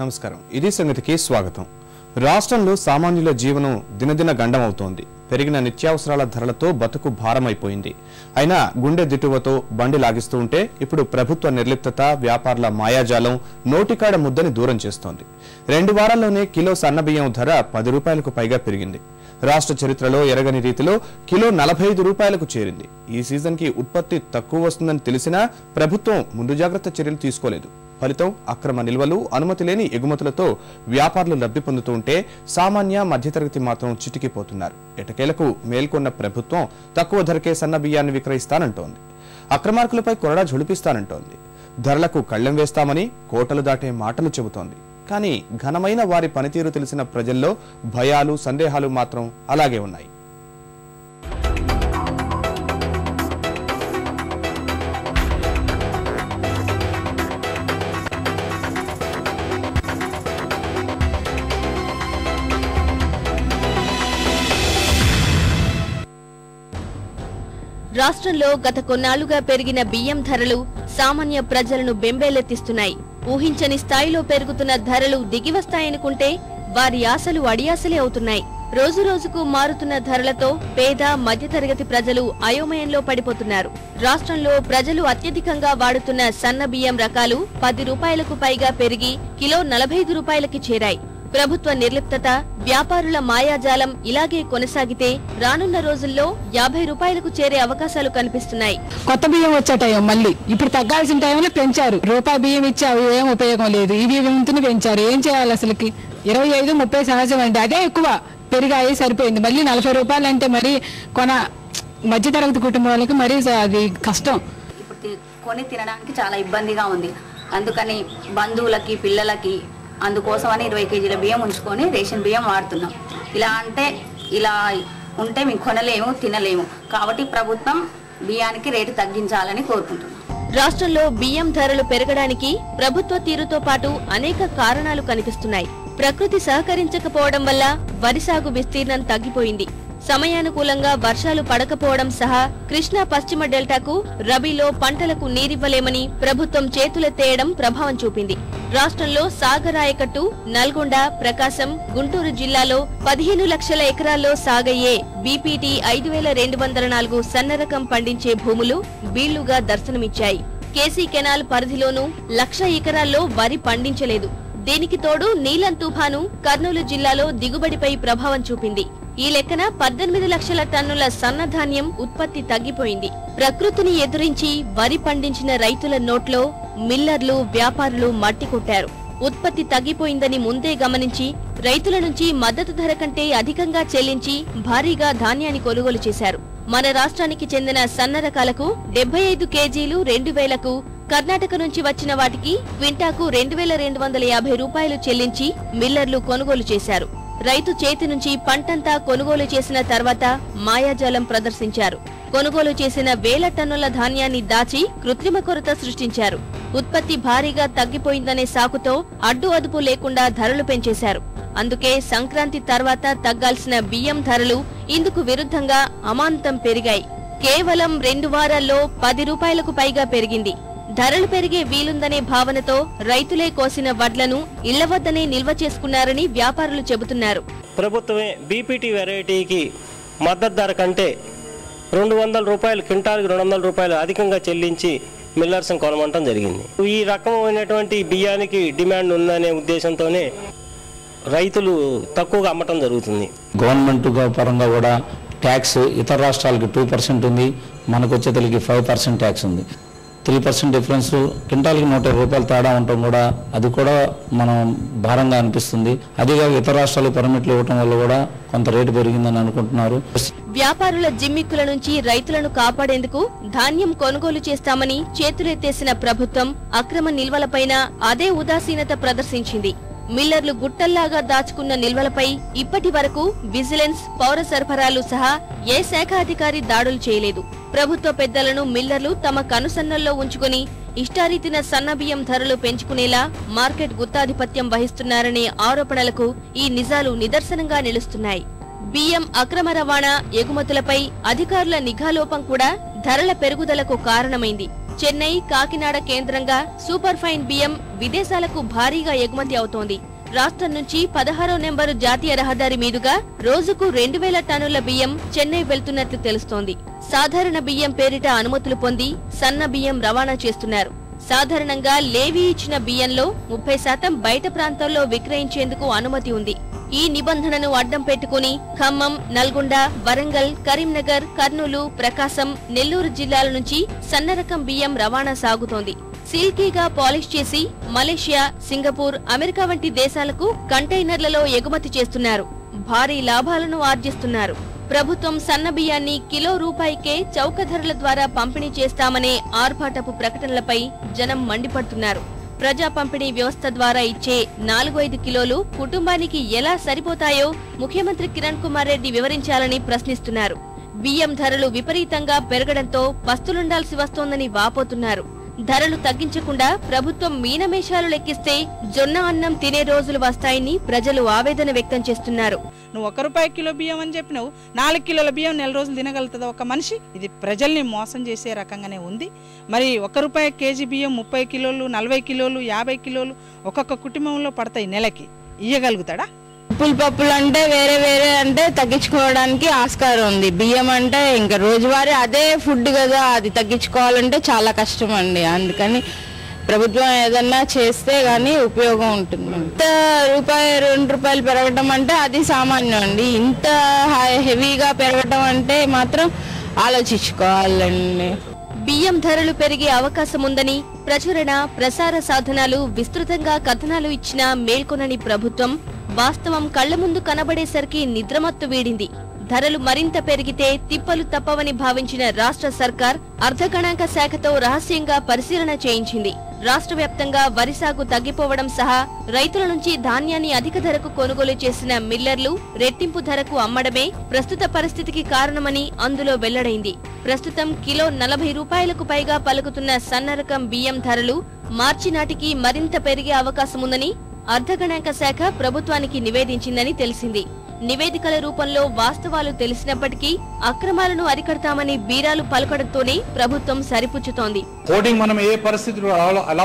నమస్కారం. ఇది సంగతికి స్వాగతం. రాష్ట్రంలో సామాన్యుల జీవనం దినదిన గండమవుతోంది. పెరిగిన నిత్యావసరాల ధరలతో బతుకు భారమైపోయింది. అయినా గుండె దిటువతో బండి లాగిస్తూ ఉంటే ఇప్పుడు ప్రభుత్వ నిర్లిప్తత, వ్యాపారుల మాయాజాలం నోటికాడ ముద్దని దూరం చేస్తోంది. 2 వారాల్లోనే కిలో సన్నబియ్యం ధర 10 రూపాయలకు పైగా పెరిగింది. రాష్ట్ర చరిత్రలో ఎరగని రీతిలో కిలో 45 రూపాయలకు చేరింది. ఈ సీజన్ కి ఉత్పత్తి తక్కువ వస్తుందని తెలిసినా ప్రభుత్వం ముందు జాగ్రత్త చర్యలు తీసుకోలేదు. ఫలితం అక్రమ నిల్వలు, అనుమతి లేని ఎగుమతులతో వ్యాపారులు లబ్ధి పొందుతూ ఉంటే సామాన్య మధ్యతరగతి మాత్రం చిటికిపోతున్నారు. ఎటకేలకు మేల్కొన్న ప్రభుత్వం తక్కువ ధరకే సన్న బియ్యాన్ని విక్రయిస్తానంటోంది. అక్రమార్కులపై కొరడా ఝుళిపిస్తానంటోంది. ధరలకు కళ్లెం వేస్తామని కోటలు దాటే మాటలు చెబుతోంది. కానీ ఘనమైన వారి పనితీరు తెలిసిన ప్రజల్లో భయాలు, సందేహాలు మాత్రం అలాగే ఉన్నాయి. రాష్ట్రంలో గత కొన్నాళ్లుగా పెరిగిన బియ్యం ధరలు సామాన్య ప్రజలను బెంబేలెత్తిస్తున్నాయి. ఊహించని స్థాయిలో పెరుగుతున్న ధరలు దిగివస్తాయనుకుంటే వారి ఆశలు అడియాసలే అవుతున్నాయి. రోజురోజుకు మారుతున్న ధరలతో పేద, మధ్యతరగతి ప్రజలు అయోమయంలో పడిపోతున్నారు. రాష్ట్రంలో ప్రజలు అత్యధికంగా వాడుతున్న సన్న బియ్యం రకాలు 10 రూపాయలకు పైగా పెరిగి కిలో 45 రూపాయలకి చేరాయి. ప్రభుత్వ నిర్లిప్తత, వ్యాపారుల మాయాజాలం ఇలాగే కొనసాగితే రానున్న రోజుల్లో 50 రూపాయలకు చేరే అవకాశాలు కనిపిస్తున్నాయి. కొత్త బియ్యం వచ్చే టైం మళ్ళీ ఇప్పుడు తగ్గాల్సిన టైంలో పెంచారు. రూపాయి బియ్యం ఇచ్చి అవి ఏం ఉపయోగం లేదు. ఇవి వింతుని పెంచారు. ఏం చేయాలి అసలుకి? 25-30 సహజం అండి. అదే ఎక్కువ పెరిగాయి, సరిపోయింది. మళ్ళీ 40 రూపాయలు అంటే మరి మధ్యతరగతి కుటుంబాలకు మరి అది కష్టం. ఇప్పుడు కొని తినడానికి చాలా ఇబ్బందిగా ఉంది. అందుకని బంధువులకి, పిల్లలకి అందుకోసమని 20 కేజీల బియ్యం ఉంచుకొని రేషన్ బియ్యం వాడుతున్నాం. ఇలా ఉంటే మేము కొనలేము, తినలేము. కాబట్టి ప్రభుత్వం బియ్యానికి రేటు తగ్గించాలని కోరుకుంటున్నాం. రాష్ట్రంలో బియ్యం ధరలు పెరగడానికి ప్రభుత్వ తీరుతో పాటు అనేక కారణాలు కనిపిస్తున్నాయి. ప్రకృతి సహకరించకపోవడం వల్ల వరి సాగు విస్తీర్ణం తగ్గిపోయింది. సమయానుకూలంగా వర్షాలు పడకపోవడం సహా కృష్ణా పశ్చిమ డెల్టాకు రబీలో పంటలకు నీరివ్వలేమని ప్రభుత్వం చేతులెత్తేయడం ప్రభావం చూపింది. రాష్ట్రంలో సాగర్ ఆయకట్టు, నల్గొండ, ప్రకాశం, గుంటూరు జిల్లాలో 15 లక్షల ఎకరాల్లో సాగయ్యే బీపీటీ 5204 సన్నరకం పండించే భూములు బీళ్లుగా దర్శనమిచ్చాయి. కేసీ కెనాల్ పరిధిలోనూ 1,00,000 ఎకరాల్లో వరి పండించలేదు. దీనికి తోడు నీలం తుఫాను కర్నూలు జిల్లాలో దిగుబడిపై ప్రభావం చూపింది. ఈ లెక్కన 18 లక్షల టన్నుల సన్నధాన్యం ఉత్పత్తి తగ్గిపోయింది. ప్రకృతిని ఎదురించి వరి పండించిన రైతుల నోట్లో మిల్లర్లు, వ్యాపారులు మట్టి కొట్టారు. ఉత్పత్తి తగ్గిపోయిందని ముందే గమనించి రైతుల నుంచి మద్దతు ధర కంటే అధికంగా చెల్లించి భారీగా ధాన్యాన్ని కొనుగోలు చేశారు. మన రాష్ట్రానికి చెందిన సన్న రకాలకు 75 కేజీలు 2,000కు, కర్ణాటక నుంచి వచ్చిన వాటికి క్వింటాకు 2,250 రూపాయలు చెల్లించి మిల్లర్లు కొనుగోలు చేశారు. రైతు చేతి నుంచి పంటంతా కొనుగోలు చేసిన తర్వాత మాయాజాలం ప్రదర్శించారు. కొనుగోలు చేసిన 1000 టన్నుల ధాన్యాన్ని దాచి కృత్రిమ కొరత సృష్టించారు. ఉత్పత్తి భారీగా తగ్గిపోయిందనే సాకుతో అడ్డు అదుపు లేకుండా ధరలు పెంచేశారు. అందుకే సంక్రాంతి తర్వాత తగ్గాల్సిన బియ్యం ధరలు ఇందుకు విరుద్ధంగా అమాంతం పెరిగాయి. కేవలం 2 వారాల్లో 10 రూపాయలకు పైగా పెరిగింది. ధరలు పెరిగే వీలుందనే భావనతో రైతులే కోసిన వడ్లను ఇళ్ల వద్దనే నిల్వ చేసుకున్నారని వ్యాపారులు చెబుతున్నారు. ప్రభుత్వమే బీపీటీ వెరైటీకి మద్దతు ధర కంటే 200 రూపాయలు, క్వింటాల్కి 200 రూపాయలు అధికంగా చెల్లించి మిల్లర్స్ కొనమంటం జరిగింది. ఈ రకమైనటువంటి బియ్యానికి డిమాండ్ ఉందనే ఉద్దేశంతోనే రైతులు తక్కువగా అమ్మటం జరుగుతుంది. గవర్నమెంట్ పరంగా కూడా ట్యాక్స్ ఇతర రాష్ట్రాలకి 2% ఉంది, మనకు వచ్చేతలకి 5% ట్యాక్స్ ఉంది. 3% డిఫరెన్స్, క్వింటాల్కి 120 రూపాయలు తేడా ఉండటం కూడా అది కూడా మనం భారంగా అనిపిస్తుంది. అదిగా ఇతర రాష్ట్రాలకు పర్మిట్లు ఇవ్వటం వల్ల కూడా కొంత రేటు పెరిగిందని అనుకుంటున్నారు. వ్యాపారుల జిమ్మిక్కుల నుంచి రైతులను కాపాడేందుకు ధాన్యం కొనుగోలు చేస్తామని చేతులెత్తేసిన ప్రభుత్వం అక్రమ నిల్వలపైన అదే ఉదాసీనత ప్రదర్శించింది. మిల్లర్లు గుట్టల్లాగా దాచుకున్న నిల్వలపై ఇప్పటి వరకు విజిలెన్స్, పౌర సరఫరాలు సహా ఏ శాఖ అధికారి దాడులు చేయలేదు. ప్రభుత్వ పెద్దలను మిల్లర్లు తమ కనుసన్నల్లో ఉంచుకుని ఇష్టారీతిన సన్నబియ్యం ధరలు పెంచుకునేలా మార్కెట్ గుత్తాధిపత్యం వహిస్తున్నారనే ఆరోపణలకు ఈ నిజాలు నిదర్శనంగా నిలుస్తున్నాయి. బియ్యం అక్రమ రవాణా, ఎగుమతులపై అధికారుల నిఘాలోపం కూడా ధరల పెరుగుదలకు కారణమైంది. చెన్నై, కాకినాడ కేంద్రంగా సూపర్ ఫైన్ బియ్యం విదేశాలకు భారీగా ఎగుమతి అవుతోంది. రాష్ట్రం నుంచి 16వ నెంబరు జాతీయ రహదారి మీదుగా రోజుకు 2000 టన్నుల బియ్యం చెన్నై వెళ్తున్నట్లు తెలుస్తోంది. సాధారణ బియ్యం పేరిట అనుమతులు పొంది సన్న బియ్యం రవాణా చేస్తున్నారు. సాధారణంగా లేవీ ఇచ్చిన బియ్యంలో 30% బయట ప్రాంతాల్లో విక్రయించేందుకు అనుమతి ఉంది. ఈ నిబంధనను అడ్డం పెట్టుకుని ఖమ్మం, నల్గొండ, వరంగల్, కరీంనగర్, కర్నూలు, ప్రకాశం, నెల్లూరు జిల్లాల నుంచి సన్నరకం బియ్యం రవాణా సాగుతోంది. సిల్కీగా పాలిష్ చేసి మలేషియా, సింగపూర్, అమెరికా వంటి దేశాలకు కంటైనర్లలో ఎగుమతి చేస్తున్నారు. భారీ లాభాలను ఆర్జిస్తున్నారు. ప్రభుత్వం సన్న బియ్యాన్ని కిలో రూపాయికే చౌక ధరల ద్వారా పంపిణీ చేస్తామనే ఆర్భాటపు ప్రకటనలపై జనం మండిపడుతున్నారు. ప్రజా పంపిణీ వ్యవస్థ ద్వారా ఇచ్చే 4-5 కిలోలు కుటుంబానికి ఎలా సరిపోతాయో ముఖ్యమంత్రి కిరణ్ కుమార్ రెడ్డి వివరించాలని ప్రశ్నిస్తున్నారు. బియ్యం ధరలు విపరీతంగా పెరగడంతో పస్తులుండాల్సి వస్తోందని వాపోతున్నారు. ధరలు తగ్గించకుండా ప్రభుత్వం మీనమేషాలు లెక్కిస్తే జొన్న అన్నం తినే రోజులు వస్తాయని ప్రజలు ఆవేదన వ్యక్తం చేస్తున్నారు. నువ్వు 1 రూపాయి కిలో బియ్యం అని చెప్పినావు, 4 కిలోల బియ్యం నెల రోజులు తినగలుగుతుందా ఒక మనిషి? ఇది ప్రజల్ని మోసం చేసే రకంగానే ఉంది. మరి 1 రూపాయి కేజీ బియ్యం 30 కిలోలు, 40 కిలోలు, 50 కిలోలు ఒక్కొక్క కుటుంబంలో పడతాయి. నెలకి ఇయ్యగలుగుతాడా? పప్పులు అంటే వేరే అంటే తగ్గించుకోవడానికి ఆస్కారం ఉంది. బియ్యం అంటే ఇంకా రోజువారీ అదే ఫుడ్ కదా, అది తగ్గించుకోవాలంటే చాలా కష్టం అండి. అందుకని ప్రభుత్వం ఏదన్నా చేస్తే గానీ ఉపయోగం ఉంటుంది. ఇంత ₹2 పెరగడం అంటే అది సామాన్యం అండి. ఇంత హెవీగా పెరగడం అంటే మాత్రం ఆలోచించుకోవాలండి. బియ్యం ధరలు పెరిగే అవకాశం ఉందని ప్రచురణ, ప్రసార సాధనాలు విస్తృతంగా కథనాలు ఇచ్చినా మేల్కొనని ప్రభుత్వం వాస్తవం కళ్ల ముందు కనబడేసరికి నిద్రమత్తు వీడింది. ధరలు మరింత పెరిగితే తిప్పలు తప్పవని భావించిన రాష్ట్ర సర్కార్ అర్ధగణాంక శాఖతో రహస్యంగా పరిశీలన చేయించింది. రాష్ట్ర వ్యాప్తంగా వరి సాగు తగ్గిపోవడం సహా రైతుల నుంచి ధాన్యాన్ని అధిక ధరకు కొనుగోలు చేసిన మిల్లర్లు రెట్టింపు ధరకు అమ్మడమే ప్రస్తుత పరిస్థితికి కారణమని అందులో వెల్లడైంది. ప్రస్తుతం కిలో ₹40 పైగా పలుకుతున్న సన్నరకం బియ్యం ధరలు మార్చి నాటికి మరింత పెరిగే అవకాశముందని అర్ధగణాంక శాఖ ప్రభుత్వానికి నివేదించిందని తెలిసింది. నివేదికల రూపంలో వాస్తవాలు తెలిసినప్పటికీ అక్రమాలను అరికడతామని బీరాలు పలకడంతోనే ప్రభుత్వం సరిపుచ్చుతోంది. హోర్డింగ్ మనం ఏ పరిస్థితుల్లో